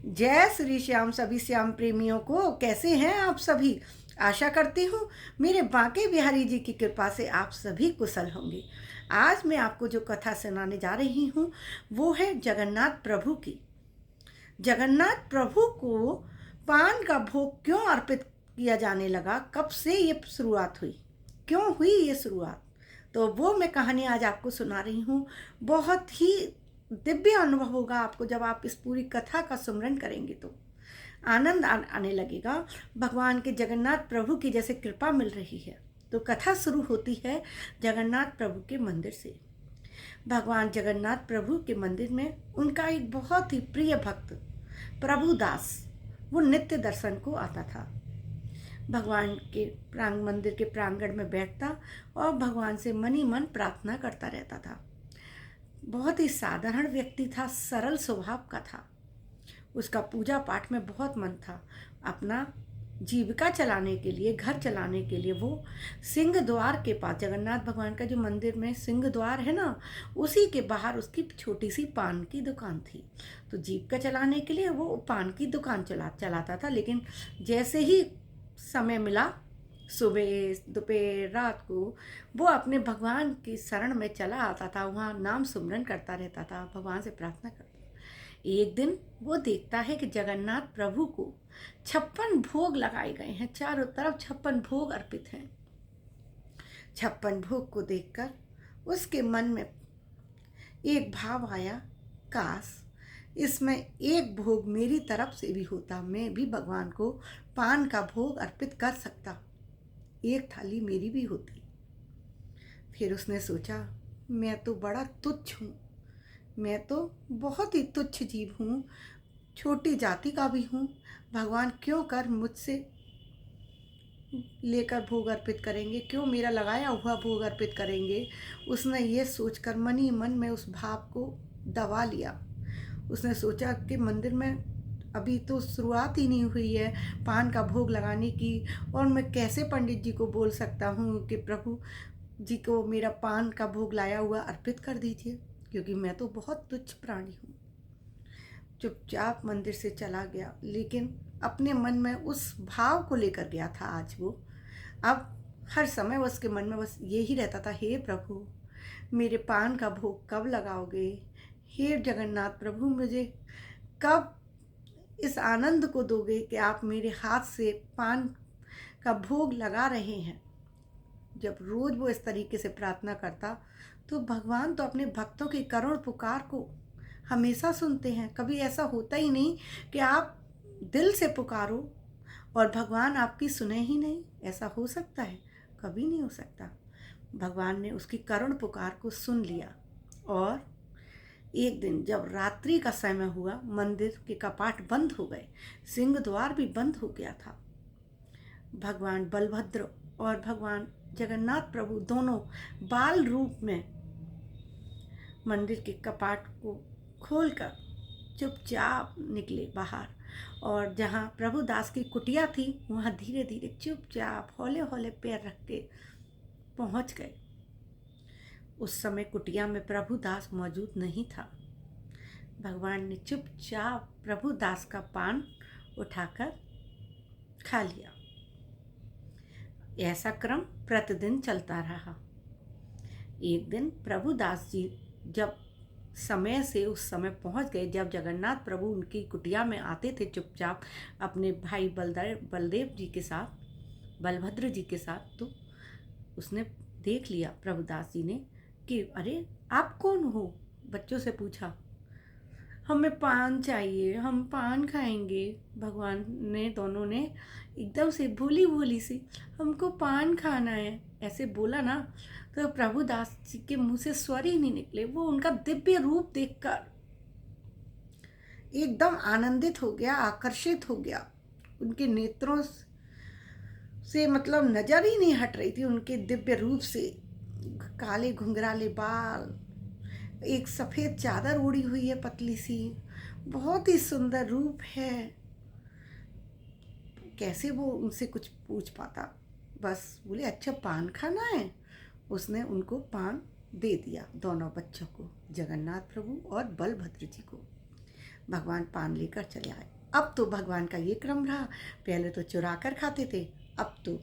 जय श्री श्याम सभी श्याम प्रेमियों को। कैसे हैं आप सभी? आशा करती हूँ मेरे बांके बिहारी जी की कृपा से आप सभी कुशल होंगे। आज मैं आपको जो कथा सुनाने जा रही हूँ वो है जगन्नाथ प्रभु की। जगन्नाथ प्रभु को पान का भोग क्यों अर्पित किया जाने लगा, कब से ये शुरुआत हुई, क्यों हुई ये शुरुआत, तो वो मैं कहानी आज आपको सुना रही हूँ। बहुत ही दिव्य अनुभव होगा आपको जब आप इस पूरी कथा का सुमरन करेंगे तो आनंद आने लगेगा। भगवान के जगन्नाथ प्रभु की जैसे कृपा मिल रही है। तो कथा शुरू होती है जगन्नाथ प्रभु के मंदिर से। भगवान जगन्नाथ प्रभु के मंदिर में उनका एक बहुत ही प्रिय भक्त प्रभु दास वो नित्य दर्शन को आता था। भगवान के मंदिर के प्रांगण में बैठता और भगवान से मन ही मन प्रार्थना करता रहता था। बहुत ही साधारण व्यक्ति था, सरल स्वभाव का था। उसका पूजा पाठ में बहुत मन था। अपना जीविका चलाने के लिए, घर चलाने के लिए वो सिंह द्वार के पास, जगन्नाथ भगवान का जो मंदिर में सिंह द्वार है ना, उसी के बाहर उसकी छोटी सी पान की दुकान थी। तो जीविका चलाने के लिए वो पान की दुकान चलाता था। लेकिन जैसे ही समय मिला, सुबह दोपहर रात को, वो अपने भगवान की शरण में चला आता था। वहाँ नाम सुमरन करता रहता था, भगवान से प्रार्थना करता। एक दिन वो देखता है कि जगन्नाथ प्रभु को 56 भोग लगाए गए हैं, चारों तरफ 56 भोग अर्पित हैं। 56 भोग को देखकर उसके मन में एक भाव आया, काश इसमें एक भोग मेरी तरफ से भी होता, मैं भी भगवान को पान का भोग अर्पित कर सकता, एक थाली मेरी भी होती। फिर उसने सोचा, मैं तो बड़ा तुच्छ हूँ, मैं तो बहुत ही तुच्छ जीव हूँ, छोटी जाति का भी हूँ। भगवान क्यों कर मुझसे लेकर भोग अर्पित करेंगे, क्यों मेरा लगाया हुआ भोग अर्पित करेंगे। उसने ये सोचकर मन ही मन में उस भाव को दबा लिया। उसने सोचा कि मंदिर में अभी तो शुरुआत ही नहीं हुई है पान का भोग लगाने की, और मैं कैसे पंडित जी को बोल सकता हूँ कि प्रभु जी को मेरा पान का भोग लाया हुआ अर्पित कर दीजिए, क्योंकि मैं तो बहुत तुच्छ प्राणी हूँ। चुपचाप मंदिर से चला गया, लेकिन अपने मन में उस भाव को लेकर गया था। आज वो अब हर समय उसके मन में बस यही रहता था, हे प्रभु मेरे पान का भोग कब लगाओगे, हे जगन्नाथ प्रभु मुझे कब इस आनंद को दोगे कि आप मेरे हाथ से पान का भोग लगा रहे हैं। जब रोज वो इस तरीके से प्रार्थना करता तो भगवान तो अपने भक्तों की करुण पुकार को हमेशा सुनते हैं। कभी ऐसा होता ही नहीं कि आप दिल से पुकारो और भगवान आपकी सुने ही नहीं। ऐसा हो सकता है? कभी नहीं हो सकता। भगवान ने उसकी करुण पुकार को सुन लिया। और एक दिन जब रात्रि का समय हुआ, मंदिर के कपाट बंद हो गए, सिंह द्वार भी बंद हो गया था। भगवान बलभद्र और भगवान जगन्नाथ प्रभु दोनों बाल रूप में मंदिर के कपाट को खोलकर चुपचाप निकले बाहर, और जहाँ प्रभु दास की कुटिया थी वहाँ धीरे धीरे चुपचाप हौले हौले पैर रख के पहुँच गए। उस समय कुटिया में प्रभु दास मौजूद नहीं था। भगवान ने चुपचाप प्रभु दास का पान उठाकर खा लिया। ऐसा क्रम प्रतिदिन चलता रहा। एक दिन प्रभु दास जी जब समय से उस समय पहुंच गए, जब जगन्नाथ प्रभु उनकी कुटिया में आते थे चुपचाप अपने भाई बलदेव जी के साथ, बलभद्र जी के साथ, तो उसने देख लिया प्रभुदास जी ने कि अरे आप कौन हो। बच्चों से पूछा, हमें पान चाहिए, हम पान खाएंगे। भगवान ने दोनों ने एकदम से भोली भोली सी, हमको पान खाना है, ऐसे बोला ना, तो प्रभुदास जी के मुंह से स्वर ही नहीं निकले। वो उनका दिव्य रूप देखकर एकदम आनंदित हो गया, आकर्षित हो गया। उनके नेत्रों से मतलब नजर ही नहीं हट रही थी उनके दिव्य रूप से। काले घुंघराले बाल, एक सफ़ेद चादर ओढ़ी हुई है पतली सी, बहुत ही सुंदर रूप है। कैसे वो उनसे कुछ पूछ पाता। बस बोले अच्छा पान खाना है। उसने उनको पान दे दिया, दोनों बच्चों को, जगन्नाथ प्रभु और बलभद्र जी को। भगवान पान लेकर चले आए। अब तो भगवान का ये क्रम रहा, पहले तो चुरा कर खाते थे, अब तो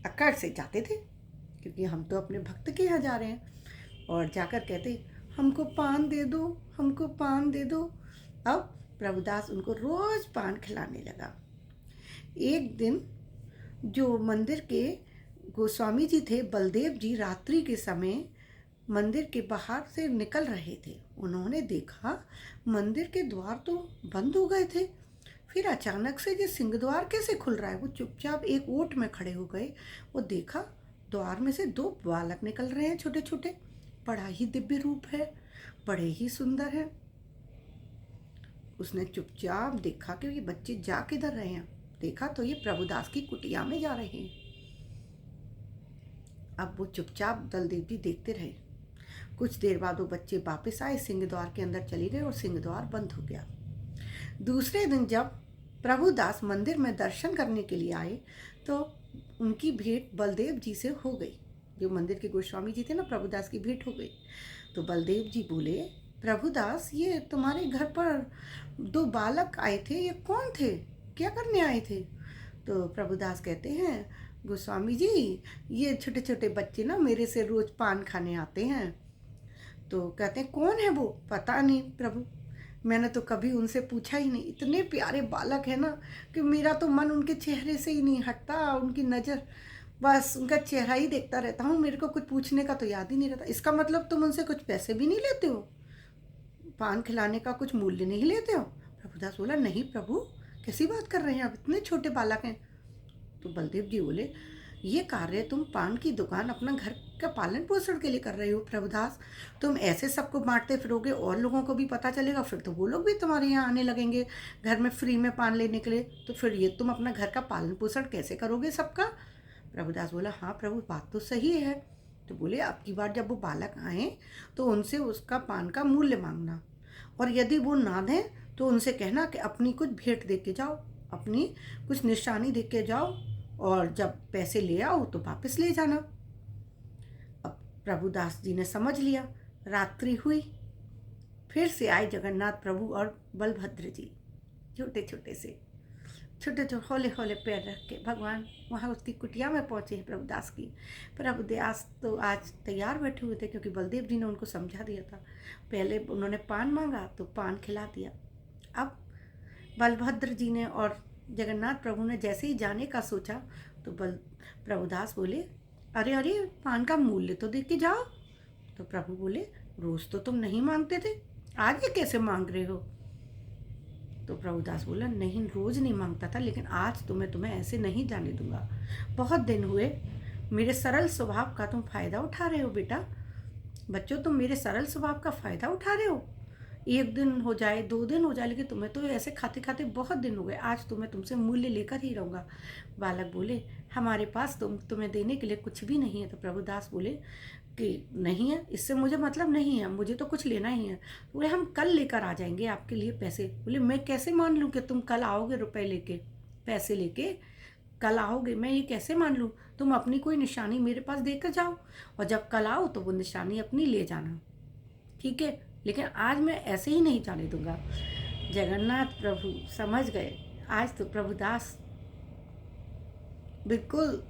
अकड़ से जाते थे, क्योंकि हम तो अपने भक्त के यहाँ जा रहे हैं। और जाकर कहते, हमको पान दे दो, हमको पान दे दो। अब प्रभुदास उनको रोज पान खिलाने लगा। एक दिन जो मंदिर के गोस्वामी जी थे, बलदेव जी, रात्रि के समय मंदिर के बाहर से निकल रहे थे। उन्होंने देखा मंदिर के द्वार तो बंद हो गए थे, फिर अचानक से ये सिंह द्वार कैसे खुल रहा है। वो चुपचाप एक ओट में खड़े हो गए। वो देखा द्वार में से दो बालक निकल रहे हैं, छोटे छोटे, बड़ा ही दिव्य रूप है, बड़े ही सुंदर हैं। उसने चुपचाप देखा कि ये बच्चे जा किधर रहे हैं। देखा तो ये प्रभुदास की कुटिया में जा रहे हैं। अब वो चुपचाप बलदेव जी देखते रहे। कुछ देर बाद वो बच्चे वापस आए, सिंह द्वार के अंदर चले गए और सिंह द्वार बंद हो गया। दूसरे दिन जब प्रभुदास मंदिर में दर्शन करने के लिए आए तो उनकी भेंट बलदेव जी से हो गई। जो मंदिर के गोस्वामी जी थे ना, प्रभुदास की भेंट हो गई। तो बलदेव जी बोले, प्रभुदास, ये तुम्हारे घर पर दो बालक आए थे, ये कौन थे, क्या करने आए थे? तो प्रभुदास कहते हैं, गोस्वामी जी, ये छोटे छोटे बच्चे ना मेरे से रोज पान खाने आते हैं। तो कहते हैं, कौन है वो? पता नहीं प्रभु, मैंने तो कभी उनसे पूछा ही नहीं। इतने प्यारे बालक है ना कि मेरा तो मन उनके चेहरे से ही नहीं हटता। उनकी नज़र, बस उनका चेहरा ही देखता रहता हूँ। मेरे को कुछ पूछने का तो याद ही नहीं रहता। इसका मतलब तुम उनसे कुछ पैसे भी नहीं लेते हो, पान खिलाने का कुछ मूल्य नहीं लेते हो? प्रभुदास बोला, नहीं प्रभु, कैसी बात कर रहे हैं आप, इतने छोटे बालक हैं। तो बलदेव जी बोले, ये कार्य तुम पान की दुकान अपना घर का पालन पोषण के लिए कर रहे हो प्रभुदास। तुम ऐसे सबको बांटते फिरोगे और लोगों को भी पता चलेगा, फिर तो वो लोग भी तुम्हारे यहाँ आने लगेंगे घर में फ्री में पान लेने के लिए। तो फिर ये तुम अपना घर का पालन पोषण कैसे करोगे सबका? प्रभुदास बोला, हाँ प्रभु, बात तो सही है। तो बोले, अब की बार जब वो बालक आए तो उनसे उसका पान का मूल्य मांगना, और यदि वो ना दें तो उनसे कहना कि अपनी कुछ भेंट दे के जाओ, अपनी कुछ निशानी दे के जाओ, और जब पैसे ले आओ तो वापस ले जाना। अब प्रभुदास जी ने समझ लिया। रात्रि हुई, फिर से आए जगन्नाथ प्रभु और बलभद्र जी, छोटे छोटे से, छोटे छोटे हौले हौले पैर रख के भगवान वहाँ उसकी कुटिया में पहुँचे हैं प्रभुदास की। प्रभुदास तो आज तैयार बैठे हुए थे, क्योंकि बलदेव जी ने उनको समझा दिया था। पहले उन्होंने पान मांगा तो पान खिला दिया। अब बलभद्र जी ने और जगन्नाथ प्रभु ने जैसे ही जाने का सोचा तो प्रभुदास बोले, अरे अरे, पान का मूल्य तो देख के जाओ। तो प्रभु बोले, रोज तो तुम नहीं मांगते थे, आज ये कैसे मांग रहे हो? तो प्रभुदास बोला, नहीं, रोज नहीं मांगता था, लेकिन आज तो मैं तुम्हें ऐसे नहीं जाने दूंगा। बहुत दिन हुए, मेरे सरल स्वभाव का तुम फायदा उठा रहे हो बेटा। बच्चों, तुम मेरे सरल स्वभाव का फायदा उठा रहे हो। एक दिन हो जाए, 2 दिन हो जाए, लेकिन तुम्हें तो ऐसे खाते खाते बहुत दिन हो गए। आज तो मैं तुमसे मूल्य लेकर ही रहूँगा। बालक बोले, हमारे पास तुम्हें देने के लिए कुछ भी नहीं है। तो प्रभुदास बोले कि नहीं है, इससे मुझे मतलब नहीं है, मुझे तो कुछ लेना ही है। बोले, हम कल लेकर आ जाएंगे आपके लिए पैसे। बोले, मैं कैसे मान लूँ कि तुम कल आओगे रुपए लेके, पैसे लेके कल आओगे? मैं ये कैसे मान लूँ? तुम अपनी कोई निशानी मेरे पास देकर जाओ, और जब कल आओ तो वो निशानी अपनी ले जाना, ठीक है? लेकिन आज मैं ऐसे ही नहीं जाने दूंगा। जगन्नाथ प्रभु समझ गए, आज तो प्रभुदास बिल्कुल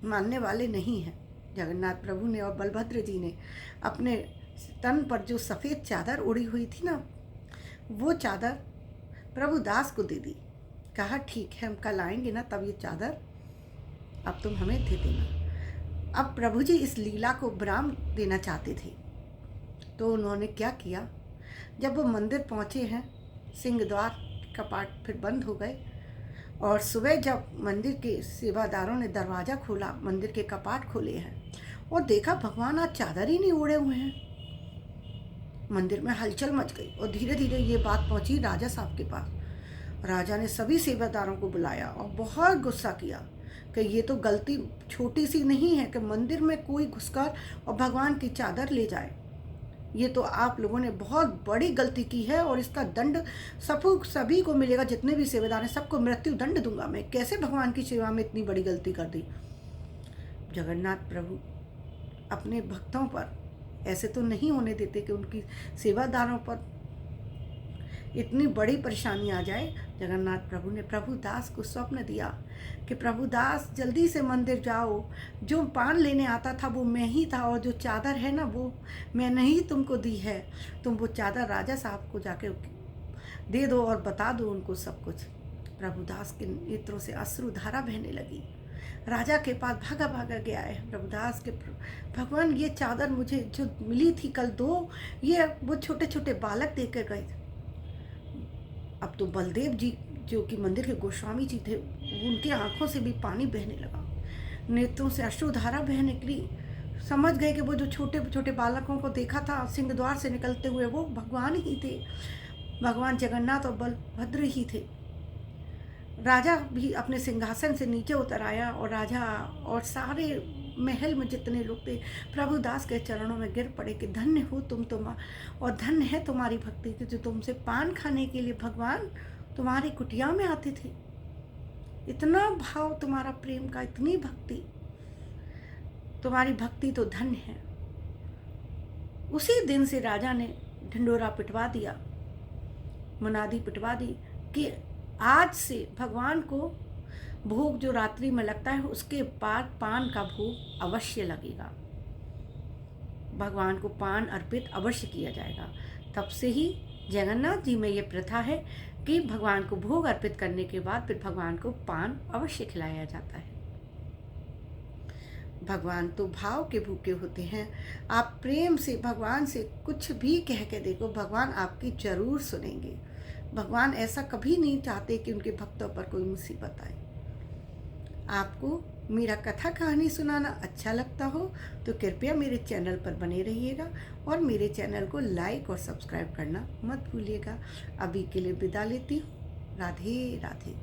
मानने वाले नहीं हैं। जगन्नाथ प्रभु ने और बलभद्र जी ने अपने तन पर जो सफ़ेद चादर उड़ी हुई थी ना, वो चादर प्रभुदास को दे दी। कहा, ठीक है, हम कल आएंगे ना, तब ये चादर अब तुम हमें दे देना। अब प्रभु जी इस लीला को विराम देना चाहते थे, तो उन्होंने क्या किया, जब वो मंदिर पहुँचे हैं, सिंह द्वार कपाट फिर बंद हो गए, और सुबह जब मंदिर के सेवादारों ने दरवाज़ा खोला, मंदिर के कपाट खोले हैं, और देखा भगवान आज चादर ही नहीं ओढ़े हुए हैं। मंदिर में हलचल मच गई, और धीरे धीरे ये बात पहुंची राजा साहब के पास। राजा ने सभी सेवादारों को बुलाया और बहुत गुस्सा किया कि ये तो गलती छोटी सी नहीं है कि मंदिर में कोई घुसकर और भगवान की चादर ले जाए। ये तो आप लोगों ने बहुत बड़ी गलती की है, और इसका दंड सभी को मिलेगा। जितने भी सेवादार हैं सबको मृत्यु दंड दूंगा मैं। कैसे भगवान की सेवा में इतनी बड़ी गलती कर दी? जगन्नाथ प्रभु अपने भक्तों पर ऐसे तो नहीं होने देते कि उनकी सेवादारों पर इतनी बड़ी परेशानी आ जाए, जगन्नाथ प्रभु ने प्रभुदास को स्वप्न दिया कि प्रभुदास जल्दी से मंदिर जाओ, जो पान लेने आता था वो मैं ही था, और जो चादर है ना वो मैंने ही तुमको दी है, तुम वो चादर राजा साहब को जाके दे दो और बता दो उनको सब कुछ। प्रभुदास के नेत्रों से अश्रु धारा बहने लगी। राजा के पास भागा भागा गया है प्रभुदास के, भगवान ये चादर मुझे जो मिली थी कल दो, ये वो छोटे छोटे बालक देकर गए थे। अब तो बलदेव जी जो कि मंदिर के गोस्वामी जी थे, उनकी आंखों से भी पानी बहने लगा, नेत्रों से अश्रुधारा बहने निकली। समझ गए कि वो जो छोटे छोटे बालकों को देखा था सिंह द्वार से निकलते हुए वो भगवान ही थे, भगवान जगन्नाथ और बलभद्र ही थे। राजा भी अपने सिंहासन से नीचे उतर आया और राजा और सारे महल में जितने लोग थे प्रभुदास के चरणों में गिर पड़े कि धन्य हो तुम और धन्य है तुम्हारी भक्ति कि जो तुमसे पान खाने के लिए भगवान तुम्हारी कुटिया में आते थे। इतना भाव तुम्हारा प्रेम का, इतनी भक्ति, तुम्हारी भक्ति तो धन्य है। उसी दिन से राजा ने ढिंडोरा पिटवा दिया, मुनादी पिटवा दी कि आज से भगवान को भोग जो रात्रि में लगता है उसके बाद पान का भोग अवश्य लगेगा, भगवान को पान अर्पित अवश्य किया जाएगा। तब से ही जगन्नाथ जी में ये प्रथा है कि भगवान को भोग अर्पित करने के बाद फिर भगवान को पान अवश्य खिलाया जाता है। भगवान तो भाव के भूखे होते हैं। आप प्रेम से भगवान से कुछ भी कह के देखो, भगवान आपकी जरूर सुनेंगे। भगवान ऐसा कभी नहीं चाहते कि उनके भक्तों पर कोई मुसीबत आए। आपको मेरा कथा कहानी सुनाना अच्छा लगता हो तो कृपया मेरे चैनल पर बने रहिएगा और मेरे चैनल को लाइक और सब्सक्राइब करना मत भूलिएगा। अभी के लिए विदा लेती हूँ। राधे राधे।